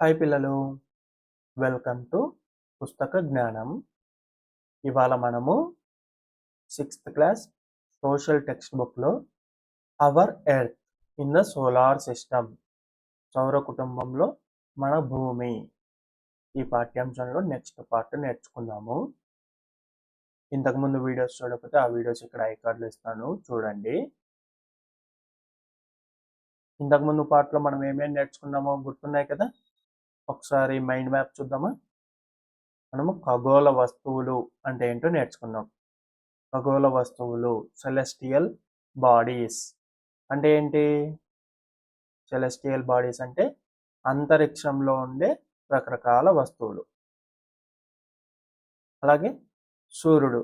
Hi పిల్లలు, welcome to పుస్తక జ్ఞానం. ఇవాళ మనము 6th క్లాస్ సోషల్ టెక్స్ట్ బుక్లో hour earth in the solar system, సౌర కుటుంబంలో మన భూమి, ఈ పాఠ్యాంశంలో నెక్స్ట్ పార్ట్ నేర్చుకుందాము. ఇంతకుముందు వీడియోస్ చూడకపోతే ఆ వీడియోస్ ఇక్కడ ఐకార్డులు ఇస్తాను, చూడండి. ఇంతకుముందు పార్ట్లో మనం ఏమేమి నేర్చుకున్నామో గుర్తున్నాయి కదా. ఒకసారి మైండ్ మ్యాప్ చూద్దామా. మనము ఖగోళ వస్తువులు అంటే ఏంటో నేర్చుకున్నాం. ఖగోళ వస్తువులు, సెలెస్టియల్ బాడీస్ అంటే ఏంటి? సెలెస్టియల్ బాడీస్ అంటే అంతరిక్షంలో ఉండే రకరకాల వస్తువులు. అలాగే సూర్యుడు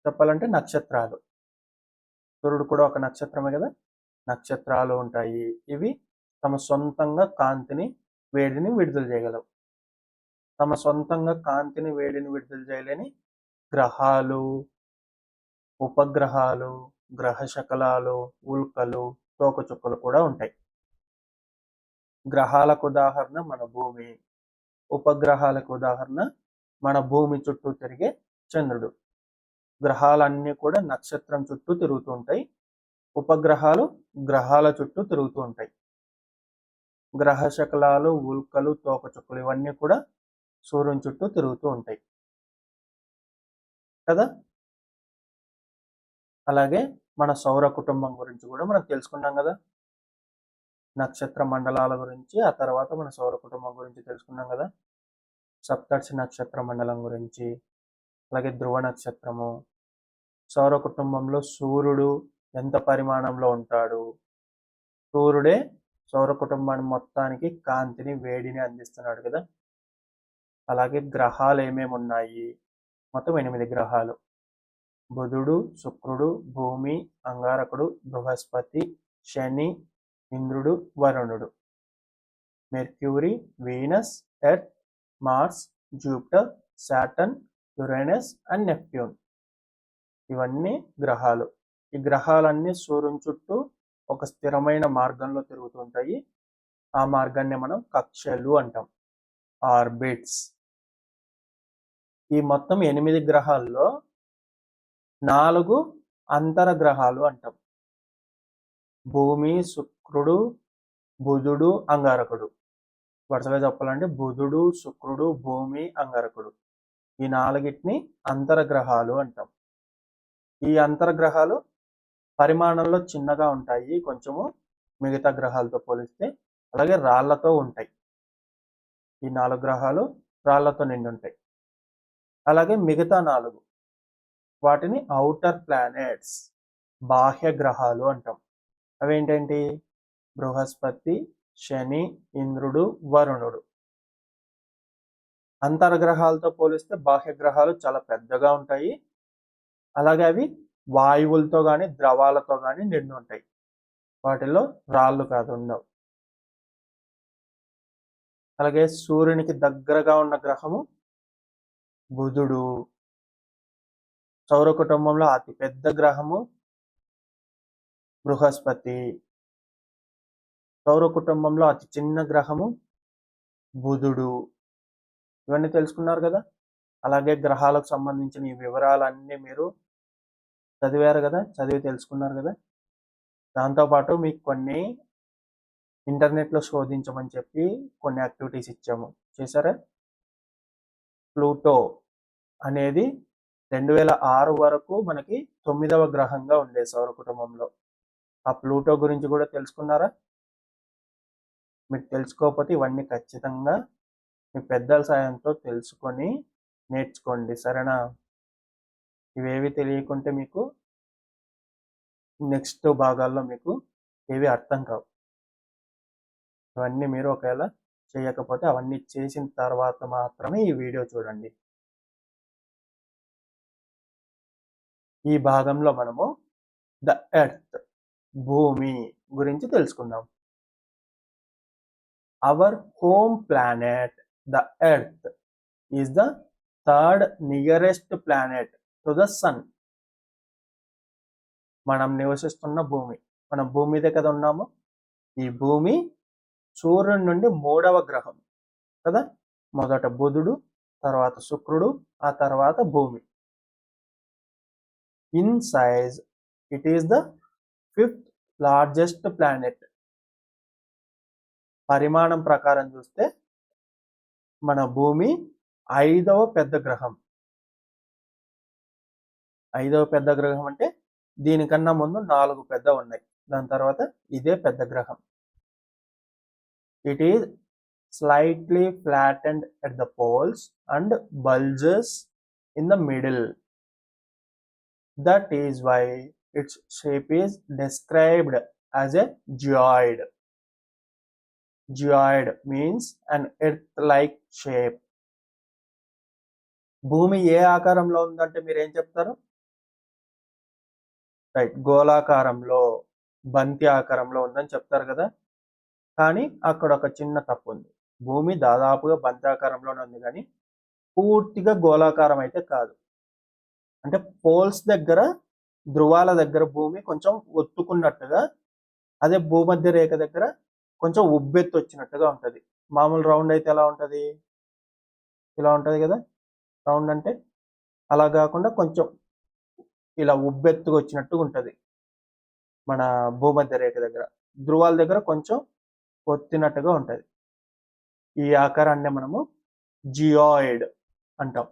చెప్పాలంటే నక్షత్రాలు. సూర్యుడు కూడా ఒక నక్షత్రమే కదా. నక్షత్రాలు ఉంటాయి. ఇవి తమ సొంతంగా కాంతిని, వేడిని విడుదల చేయగలవు. తమ సొంతంగా కాంతిని, వేడిని విడుదల చేయలేని గ్రహాలు, ఉపగ్రహాలు, గ్రహ శకలాలు, ఉల్కలు, తోకచుక్కలు కూడా ఉంటాయి. గ్రహాలకు ఉదాహరణ మన భూమి, ఉపగ్రహాలకు ఉదాహరణ మన భూమి చుట్టూ తిరిగే చంద్రుడు. గ్రహాలన్నీ కూడా నక్షత్రం చుట్టూ తిరుగుతూ ఉంటాయి. ఉపగ్రహాలు గ్రహాల చుట్టూ తిరుగుతూ ఉంటాయి. గ్రహ శకలాలు, ఉల్కలు, తోకచుక్కలు ఇవన్నీ కూడా సూర్యుని చుట్టూ తిరుగుతూ ఉంటాయి కదా. అలాగే మన సౌర కుటుంబం గురించి కూడా మనం తెలుసుకున్నాం కదా. నక్షత్ర మండలాల గురించి, ఆ తర్వాత మన సౌర కుటుంబం గురించి తెలుసుకున్నాం కదా. సప్తర్షి నక్షత్ర మండలం గురించి, అలాగే ధ్రువ నక్షత్రము, సౌర కుటుంబంలో సూర్యుడు ఎంత పరిమాణంలో ఉంటాడు, సూర్యుడే సౌర కుటుంబాన్ని మొత్తానికి కాంతిని, వేడిని అందిస్తున్నాడు కదా. అలాగే గ్రహాలు ఏమేమి ఉన్నాయి, మొత్తం 8 గ్రహాలు. బుధుడు, శుక్రుడు, భూమి, అంగారకుడు, బృహస్పతి, శని, ఇంద్రుడు, వరుణుడు, Mercury, Venus, Earth, Mars, Jupiter, Saturn, Uranus and Neptune. ఇవన్నీ గ్రహాలు. ఈ గ్రహాలన్నీ సూర్యుని చుట్టూ ఒక స్థిరమైన మార్గంలో తిరుగుతుంటాయి. ఆ మార్గాన్ని మనం కక్షలు అంటాం, ఆర్బిట్స్. ఈ మొత్తం 8 గ్రహాల్లో 4 అంతర గ్రహాలు అంటాం. భూమి, శుక్రుడు, బుధుడు, అంగారకుడు. వరుసగా చెప్పాలంటే బుధుడు, శుక్రుడు, భూమి, అంగారకుడు, ఈ 4టిని అంతర గ్రహాలు అంటాం. ఈ అంతర గ్రహాలు పరిమాణంలో చిన్నగా ఉంటాయి కొంచెము మిగతా గ్రహాలతో పోలిస్తే. అలాగే రాళ్లతో ఉంటాయి. ఈ 4 గ్రహాలు రాళ్లతో నిండి ఉంటాయి. అలాగే మిగతా 4 వాటిని ఔటర్ ప్లానెట్స్, బాహ్య గ్రహాలు అంటాం. అవేంటంటి? బృహస్పతి, శని, ఇంద్రుడు, వరుణుడు. అంతర్గ్రహాలతో పోలిస్తే బాహ్య గ్రహాలు చాలా పెద్దగా ఉంటాయి. అలాగే అవి వాయువులతో కానీ ద్రవాలతో కానీ నిండి ఉంటాయి. వాటిల్లో రాళ్ళు కాదు, ఉండవు. అలాగే సూర్యునికి దగ్గరగా ఉన్న గ్రహము బుధుడు. సౌర కుటుంబంలో అతి పెద్ద గ్రహము బృహస్పతి. సౌర కుటుంబంలో అతి చిన్న గ్రహము బుధుడు. ఇవన్నీ తెలుసుకున్నారు కదా. అలాగే గ్రహాలకు సంబంధించిన ఈ వివరాలన్నీ మీరు చదివారు కదా, చదివి తెలుసుకున్నారు కదా. దాంతోపాటు మీకు కొన్ని ఇంటర్నెట్లో శోధించమని చెప్పి కొన్ని యాక్టివిటీస్ ఇచ్చాము, చేశారా? ప్లూటో అనేది 2006 వరకు మనకి 9వ గ్రహంగా ఉండే సౌర కుటుంబంలో. ఆ ప్లూటో గురించి కూడా తెలుసుకున్నారా? మీరు తెలుసుకోకపోతే ఇవన్నీ ఖచ్చితంగా మీ పెద్దల సాయంతో తెలుసుకొని నేర్చుకోండి, సరేనా? ఇవేవి తెలియకుంటే మీకు నెక్స్ట్ భాగాల్లో మీకు ఏవి అర్థం కావు. ఇవన్నీ మీరు ఒకవేళ చేయకపోతే అవన్నీ చేసిన తర్వాత మాత్రమే ఈ వీడియో చూడండి. ఈ భాగంలో మనము ద ఎర్త్, భూమి గురించి తెలుసుకుందాం. Our home planet the Earth is the 3rd nearest planet to the Sun. మనం నివసిస్తున్న భూమి, మనం భూమి మీదే కదా ఉన్నాము. ఈ భూమి సూర్యుడి నుండి 3వ గ్రహం. కదా. మొదట బుధుడు, తర్వాత శుక్రుడు, ఆ తర్వాత భూమి. In size it is the 5th largest planet. పరిమాణం ప్రకారం చూస్తే మన భూమి 5వ పెద్ద గ్రహం. 5వ పెద్ద గ్రహం అంటే దీనికన్నా ముందు 4 పెద్ద ఉన్నాయి, దాని తర్వాత ఇదే పెద్ద గ్రహం. It is slightly flattened at the poles and bulges in the middle. That is why its shape is described as a geoid. Geoid means an earth-like shape. భూమి ఏ ఆకారంలో ఉందంటే మీరు ఏం చెప్తారు? రైట్, గోళాకారంలో, బంతి ఆకారంలో ఉందని చెప్తారు కదా. కానీ అక్కడ ఒక చిన్న తప్పు ఉంది. భూమి దాదాపుగా బంతాకారంలోనే ఉంది, కానీ పూర్తిగా గోళాకారం అయితే కాదు. అంటే పోల్స్ దగ్గర, ధ్రువాల దగ్గర భూమి కొంచెం ఒత్తుకున్నట్టుగా, అదే భూమధ్య రేఖ దగ్గర కొంచెం ఉబ్బెత్తు వచ్చినట్టుగా ఉంటుంది. మామూలు రౌండ్ అయితే ఎలా ఉంటుంది? ఇలా ఉంటుంది కదా. రౌండ్ అంటే అలా కాకుండా కొంచెం ఇలా ఉబ్బెత్తుగా వచ్చినట్టుగా ఉంటుంది మన భూమధ్య రేఖ దగ్గర. ధ్రువాల దగ్గర కొంచెం ఒత్తినట్టుగా ఉంటుంది. ఈ ఆకారాన్ని మనము జియాయిడ్ అంటాం.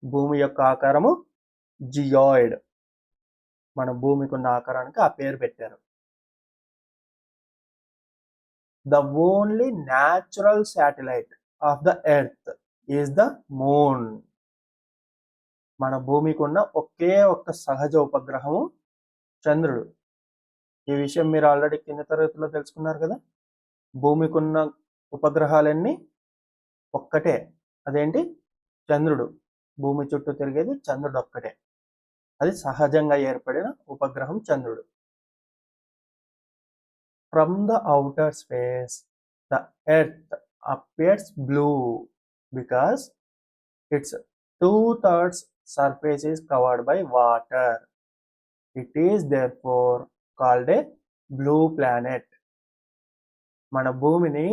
భూమి యొక్క ఆకారము జియాయిడ్. మన భూమికి ఉన్న ఆకారానికి ఆ పేరు పెట్టారు. The only natural satellite of the Earth is the moon. మన భూమికి ఉన్న ఒకే ఒక్క సహజ ఉపగ్రహము చంద్రుడు. ఈ విషయం మీరు ఆల్రెడీ కింద తరగతిలో తెలుసుకున్నారు కదా. భూమికి ఉన్న ఉపగ్రహాలన్నీ ఒక్కటే, అదేంటి? చంద్రుడు. భూమి చుట్టూ తిరిగేది చంద్రుడు ఒక్కటే. అది సహజంగా ఏర్పడిన ఉపగ్రహం చంద్రుడు. From the outer space the earth appears blue because it's 2/3 surface is covered by water. It is therefore called a blue planet. మన భూమిని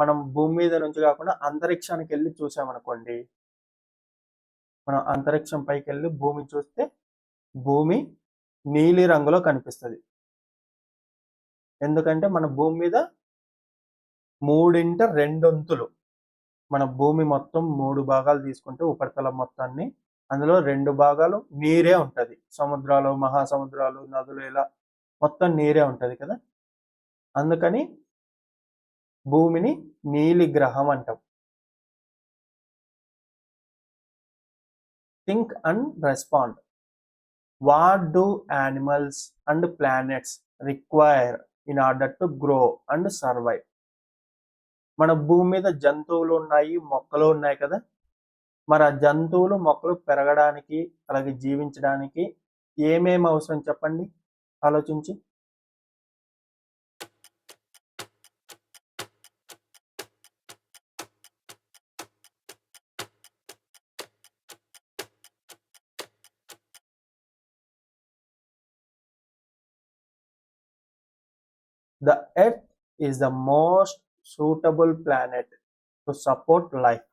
మనం భూమి మీద నుంచి కాకుండా అంతరిక్షానికి వెళ్ళి చూసామనుకోండి, మనం అంతరిక్షం పైకి వెళ్ళి భూమి చూస్తే భూమి నీలి రంగులో కనిపిస్తుంది. ఎందుకంటే మన భూమి మీద 3/2 మన భూమి మొత్తం 3 భాగాలు తీసుకుంటే ఉపరితలం మొత్తాన్ని, అందులో 2 భాగాలు నీరే ఉంటుంది. సముద్రాలు, మహాసముద్రాలు, నదులు, ఇలా మొత్తం నీరే ఉంటుంది కదా. అందుకని భూమిని నీలి గ్రహం అంటాం. Think and respond. What do animals and planets require in order to grow and survive? మన భూమి మీద జంతువులు ఉన్నాయి, మొక్కలు ఉన్నాయి కదా. మరి ఆ జంతువులు, మొక్కలు పెరగడానికి, అలాగే జీవించడానికి ఏమేమి అవసరం చెప్పండి, ఆలోచించి. The Earth is the most suitable planet to support life.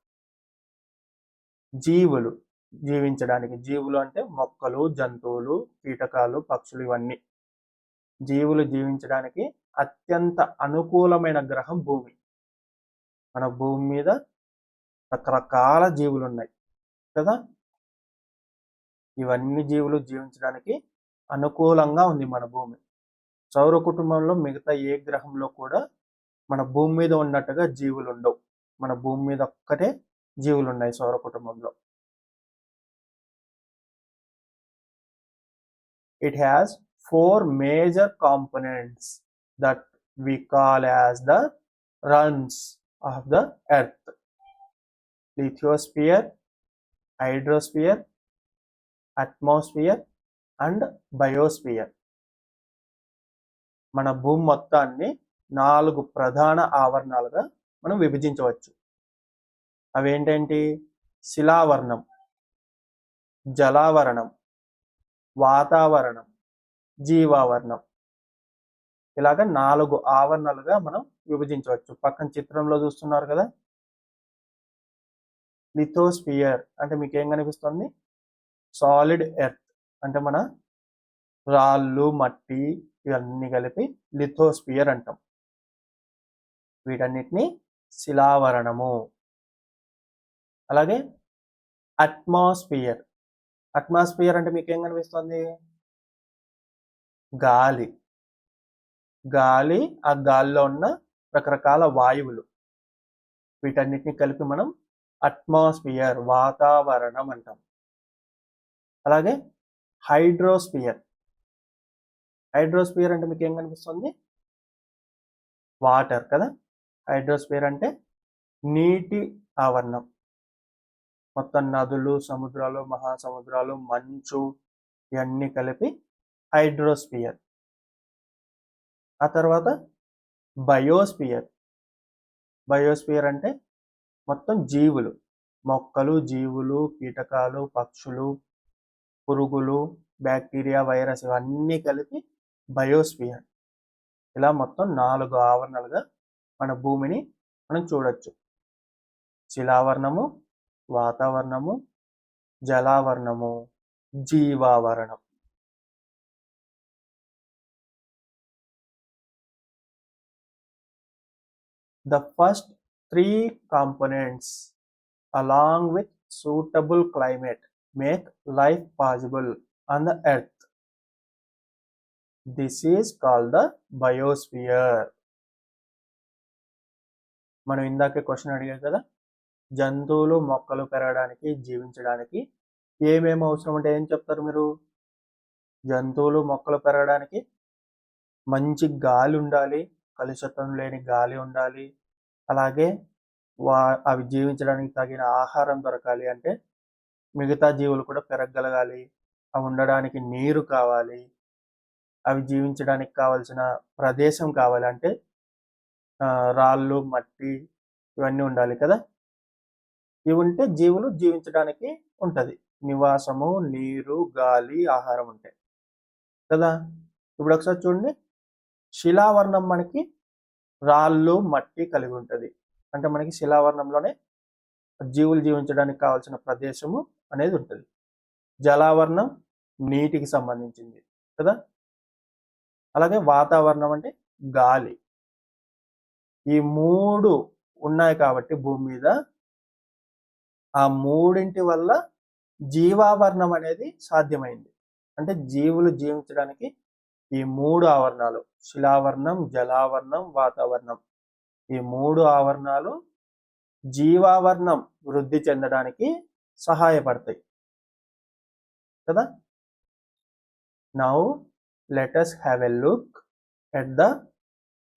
జీవులు జీవించడానికి, జీవులు అంటే మొక్కలు, జంతువులు, కీటకాలు, పక్షులు, ఇవన్నీ జీవులు జీవించడానికి అత్యంత అనుకూలమైన గ్రహం భూమి. మన భూమి మీద రకరకాల జీవులు ఉన్నాయి కదా. ఇవన్నీ జీవులు జీవించడానికి అనుకూలంగా ఉంది మన భూమి. సౌర కుటుంబంలో మిగతా ఏ గ్రహంలో కూడా మన భూమి మీద ఉన్నట్టుగా జీవులు ఉండవు. మన భూమి మీద ఒక్కటే జీవులు ఉన్నాయి సౌర కుటుంబంలో. It has 4 major components that we call as the rungs of the earth: lithosphere, hydrosphere, atmosphere and biosphere. మన భూమి మొత్తాన్ని 4 ప్రధాన ఆవరణాలుగా మనం విభజించవచ్చు. అవేంటంటి? శిలావరణం, జలావరణం, వాతావరణం, జీవావరణం. ఇలాగ 4 ఆవరణలుగా మనం విభజించవచ్చు. పక్కన చిత్రంలో చూస్తున్నారు కదా, లిథోస్ఫియర్ అంటే మీకు ఏం కనిపిస్తుంది? సాలిడ్ ఎర్త్ అంటే మన రాళ్ళు, మట్టి ఇవన్నీ కలిపి లిథోస్ఫియర్ అంటాం. వీటన్నిటిని శిలావరణము. అలాగే అట్మాస్ఫియర్. అట్మాస్ఫియర్ అంటే మీకు ఏం కనిపిస్తుంది? గాలి. గాలి, ఆ గాలిలో ఉన్న రకరకాల వాయువులు, వీటన్నిటిని కలిపి మనం అట్మాస్ఫియర్ వాతావరణం అంటాం. అలాగే హైడ్రోస్ఫియర్. హైడ్రోస్ఫియర్ అంటే మీకు ఏం కనిపిస్తుంది? వాటర్ కదా. హైడ్రోస్ఫియర్ అంటే నీటి ఆవరణం. మొత్తం నదులు, సముద్రాలు, మహాసముద్రాలు, మంచు ఇవన్నీ కలిపి హైడ్రోస్ఫియర్. ఆ తర్వాత బయోస్ఫియర్. బయోస్ఫియర్ అంటే మొత్తం జీవులు, మొక్కలు, జీవులు, కీటకాలు, పక్షులు, పురుగులు, బ్యాక్టీరియా, వైరస్ ఇవన్నీ కలిపి బయోస్ఫియర్. ఇలా మొత్తం 4 ఆవరణలుగా మన భూమిని మనం చూడొచ్చు. శిలావరణము, వాతావరణము, జలావరణము, జీవావరణం. The first 3 components, along with suitable climate, make life possible on the earth. This is called the biosphere. మనం ఇందాకే క్వశ్చన్ అడిగాం కదా, జంతువులు, మొక్కలు పెరగడానికి, జీవించడానికి ఏమేమి అవసరం అంటే ఏం చెప్తారు మీరు? జంతువులు, మొక్కలు పెరగడానికి మంచి గాలి ఉండాలి, కలుషితం లేని గాలి ఉండాలి. అలాగే అవి జీవించడానికి తగిన ఆహారం దొరకాలి, అంటే మిగతా జీవులు కూడా పెరగగలగాలి. అవి ఉండడానికి నీరు కావాలి, అవి జీవించడానికి కావాల్సిన ప్రదేశం కావాలి, అంటే రాళ్ళు, మట్టి ఇవన్నీ ఉండాలి కదా. ఇవి ఉంటే జీవులు జీవించడానికి ఉంటుంది. నివాసము, నీరు, గాలి, ఆహారం ఉంటాయి కదా. ఇప్పుడు ఒకసారి చూడండి, శిలావరణం మనకి రాళ్ళు, మట్టి కలిగి ఉంటుంది. అంటే మనకి శిలావరణంలోనే జీవులు జీవించడానికి కావాల్సిన ప్రదేశము అనేది ఉంటుంది. జలావరణం నీటికి సంబంధించింది కదా. అలాగే వాతావరణం అంటే గాలి. ఈ 3 ఉన్నాయి కాబట్టి భూమి మీద ఆ 3 వల్ల జీవావరణం అనేది సాధ్యమైంది. అంటే జీవులు జీవించడానికి ఈ 3 ఆవరణాలు, శిలావరణం, జలావరణం, వాతావరణం, ఈ 3 ఆవరణాలు జీవావరణం వృద్ధి చెందడానికి సహాయపడతాయి కదా. Now let us have a look at the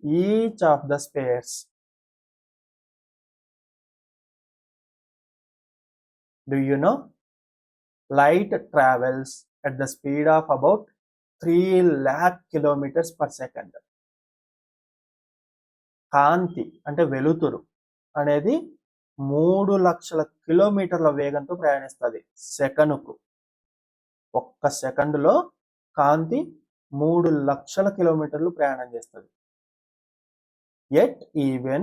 each of the spheres. Do you know light travels at the speed of about 3 lakh kilometers per second. కాంతి అంటే వెలుతురు అనేది 3 లక్షల కిలోమీటర్ల వేగంతో ప్రయాణిస్తుంది సెకనుకు. ఒక్క సెకండులో కాంతి 3 లక్షల కిలోమీటర్లు ప్రయాణం చేస్తుంది. Yet even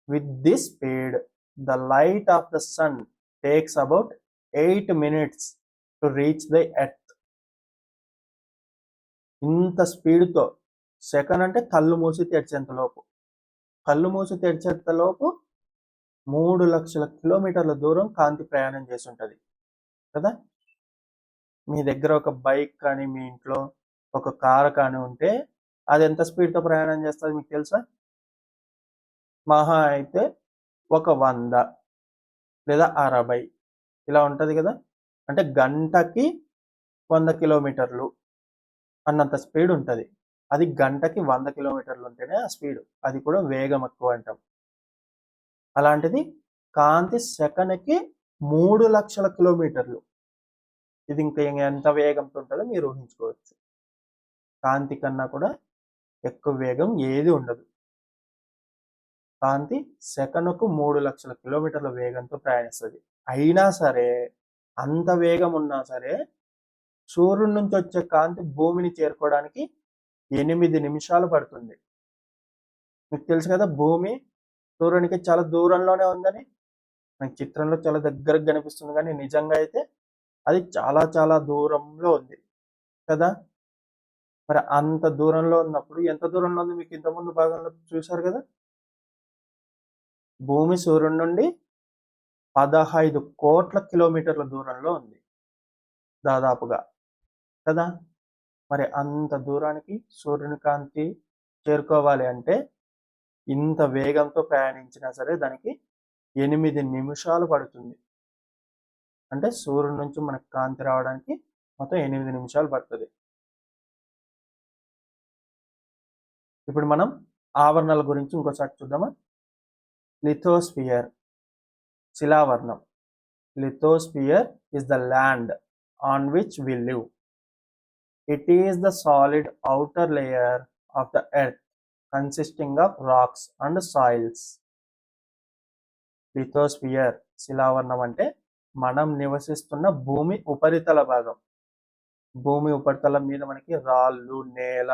with this speed, the light of the sun takes about 8 minutes to reach the earth. ఇంత స్పీడ్తో, సెకండ్ అంటే కళ్ళు మూసి తెరిచేంత లోపు, కళ్ళు మూసి తెరిచేంత లోపు 3 లక్షల కిలోమీటర్ల దూరం కాంతి ప్రయాణం చేసి ఉంటుంది కదా. మీ దగ్గర ఒక బైక్ కానీ, మీ ఇంట్లో ఒక కారు కానీ ఉంటే అది ఎంత స్పీడ్తో ప్రయాణం చేస్తుంది మీకు తెలుసా? మహా అయితే ఒక 100 లేదా 60 ఇలా ఉంటుంది కదా. అంటే గంటకి 100 కిలోమీటర్లు అన్నంత స్పీడ్ ఉంటుంది. అది గంటకి 100 కిలోమీటర్లు ఉంటేనే ఆ స్పీడ్, అది కూడా వేగం ఎక్కువ అంటాం. అలాంటిది కాంతి సెకనుకి 3 లక్షల కిలోమీటర్లు. ఇది ఇంకా ఎంత వేగంతో ఉంటుందో మీరు ఊహించుకోవచ్చు. కాంతి కన్నా కూడా ఎక్కువ వేగం ఏది ఉండదు. కాంతి సెకనుకు 3 లక్షల కిలోమీటర్ల వేగంతో ప్రయాణిస్తుంది. అయినా సరే, అంత వేగం ఉన్నా సరే, సూర్యుడి నుంచి వచ్చే కాంతి భూమిని చేరుకోవడానికి 8 నిమిషాలు పడుతుంది. మీకు తెలుసు కదా భూమి సూర్యునికి చాలా దూరంలోనే ఉందని. మనకి చిత్రంలో చాలా దగ్గరకు కనిపిస్తుంది కానీ నిజంగా అయితే అది చాలా చాలా దూరంలో ఉంది కదా. మరి అంత దూరంలో ఉన్నప్పుడు ఎంత దూరంలో ఉంది మీకు ఇంతకుముందు భాగంలో చూశారు కదా. భూమి సూర్యుడి నుండి 15 కోట్ల కిలోమీటర్ల దూరంలో ఉంది దాదాపుగా కదా. మరి అంత దూరానికి సూర్యుని కాంతి చేరుకోవాలి అంటే ఇంత వేగంతో ప్రయాణించినా సరే దానికి 8 నిమిషాలు పడుతుంది. అంటే సూర్యుడి నుంచి మనకు కాంతి రావడానికి మొత్తం 8 నిమిషాలు పడుతుంది. ఇప్పుడు మనం ఆవరణల గురించి ఇంకోసారి చూద్దామా. లిథోస్ఫియర్ శిలావరణం. Lithosphere is the land on which we live. It is the solid outer layer of the earth consisting of rocks and soils. Lithosphere శిలావరణం అంటే మనం నివసిస్తున్న భూమి ఉపరితల భాగం. భూమి ఉపరితలం మీద మనకి రాళ్ళు, నేల,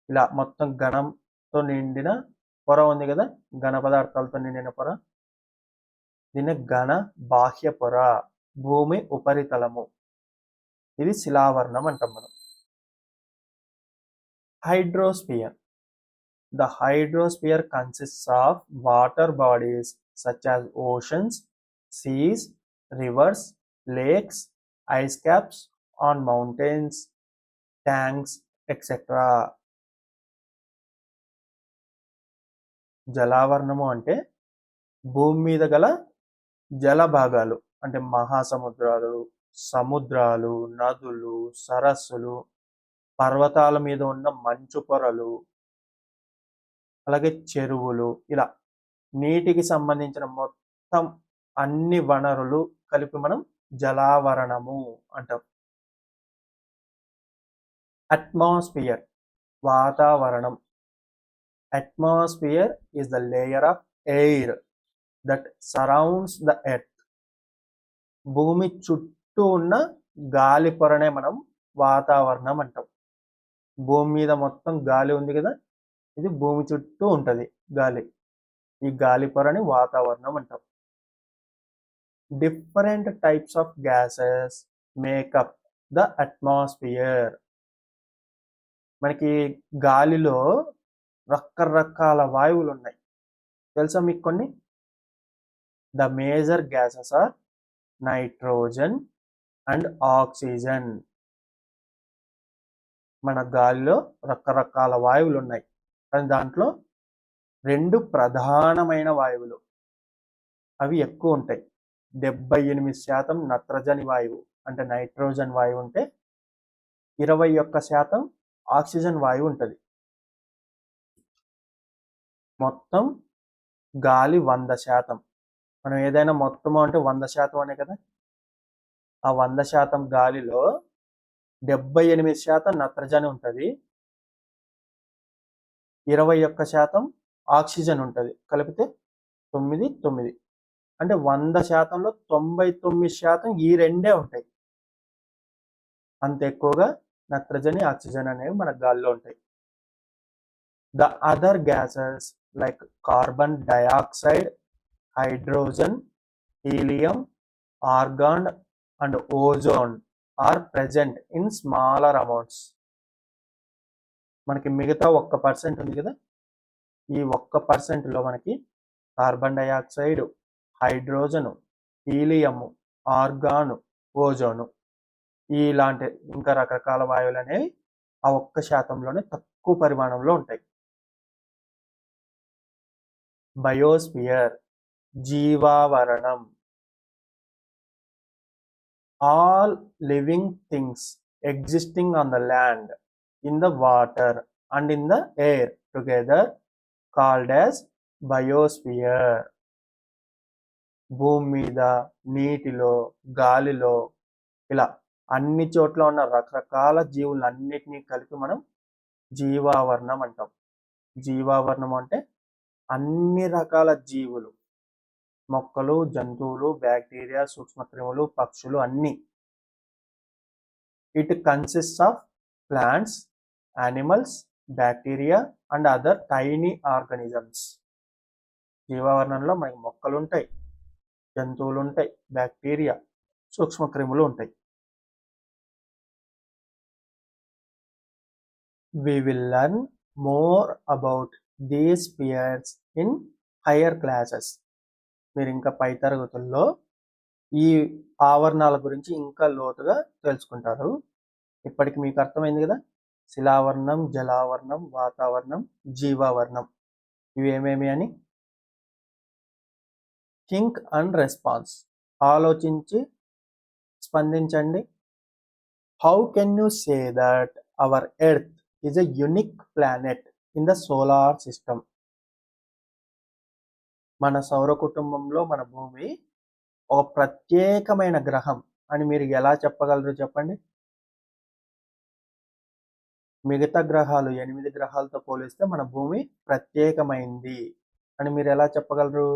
ఇలా మొత్తం ఘనంతో నిండిన పొర ఉంది కదా, ఘన పదార్థాలతో నిండిన పొర. దీన్ని ఘన బాహ్య పొర, భూమి ఉపరితలము. ఇది శిలావరణం అంటాం మనం. Hydrosphere. The hydrosphere consists of water bodies such as oceans, seas, rivers, lakes, ice caps on mountains, tanks, etc. జలావరణము అంటే భూమి మీద గల జల భాగాలు, అంటే మహాసముద్రాలు, సముద్రాలు, నదులు, సరస్సులు, పర్వతాల మీద ఉన్న మంచు పొరలు, అలాగే చెరువులు, ఇలా నీటికి సంబంధించిన మొత్తం అన్ని వనరులు కలిపి మనం జలావరణము అంటాం. అట్మాస్ఫియర్ వాతావరణం. Atmosphere is the layer of air that surrounds the earth. భూమి చుట్టూ ఉన్న గాలి పొరనే మనం వాతావరణం అంటాం. భూమి మీద మొత్తం గాలి ఉంది కదా, ఇది భూమి చుట్టూ ఉంటది గాలి. ఈ గాలి పొరని వాతావరణం అంటాం. Different types of gases make up the atmosphere. మనకి గాలిలో రకరకాల వాయువులు ఉన్నాయి, తెలుసా మీకు కొన్ని? The major gases are nitrogen and oxygen. మన గాలిలో రకరకాల వాయువులు ఉన్నాయి, కానీ దాంట్లో 2 ప్రధానమైన వాయువులు అవి ఎక్కువ ఉంటాయి. 78% నత్రజని వాయువు అంటే నైట్రోజన్ వాయువు ఉంటే 21% ఆక్సిజన్ వాయువు ఉంటుంది. మొత్తం గాలి 100%. మనం ఏదైనా మొత్తము అంటే 100% అనే కదా. ఆ 100% గాలిలో 78% నత్రజని ఉంటుంది, 21% ఆక్సిజన్ ఉంటుంది. కలిపితే 9. అంటే 100%లో 99% ఈ రెండే ఉంటాయి. అంత ఎక్కువగా నత్రజని, ఆక్సిజన్ అనేవి మన గాలిలో ఉంటాయి. The other gases like carbon dioxide, hydrogen, helium, argon and ozone are present in smaller amounts. మనకి మిగతా 1% ఉంది కదా, ఈ 1%లో మనకి carbon dioxide, hydrogen, helium, argon, ozone ఇలాంటి ఇంకా రకరకాల వాయువులు అనేవి ఆ 1%లోనే తక్కువ పరిమాణంలో ఉంటాయి. బయోస్ఫియర్ జీవావరణం. All living things existing on the land, in the water and in the air together called as biosphere. భూమి మీద, నీటిలో, గాలిలో, ఇలా అన్ని చోట్ల ఉన్న రకరకాల జీవులన్నిటినీ కలిపి మనం జీవావరణం అంటాం. జీవావరణం అంటే అన్ని రకాల జీవులు, మొక్కలు, జంతువులు, బ్యాక్టీరియా, సూక్ష్మక్రిములు, పక్షులు అన్నీ. It consists of plants, animals, bacteria and other tiny organisms. జీవావరణంలో మనకి మొక్కలు ఉంటాయి, జంతువులు ఉంటాయి, బ్యాక్టీరియా, సూక్ష్మక్రిములు ఉంటాయి. We will learn more about these spheres in higher classes. మీరు ఇంకా పై తరగతుల్లో ఈ ఆవరణాల గురించి ఇంకా లోతుగా తెలుసుకుంటారు. ఇప్పటికి మీకు అర్థమైంది కదా, శిలావరణం, జలావరణం, వాతావరణం, జీవావరణం ఇవి ఏమేమి అని. థింక్ అండ్ రెస్పాన్స్, ఆలోచించి స్పందించండి. How can you say that our earth is a unique planet in the solar system? మన సౌర కుటుంబంలో మన భూమి ఒక ప్రత్యేకమైన గ్రహం అని మీరు ఎలా చెప్పగలరు చెప్పండి. మిగతా గ్రహాలు 8 గ్రహాలతో పోలిస్తే మన భూమి ప్రత్యేకమైంది అని మీరు ఎలా చెప్పగలరు?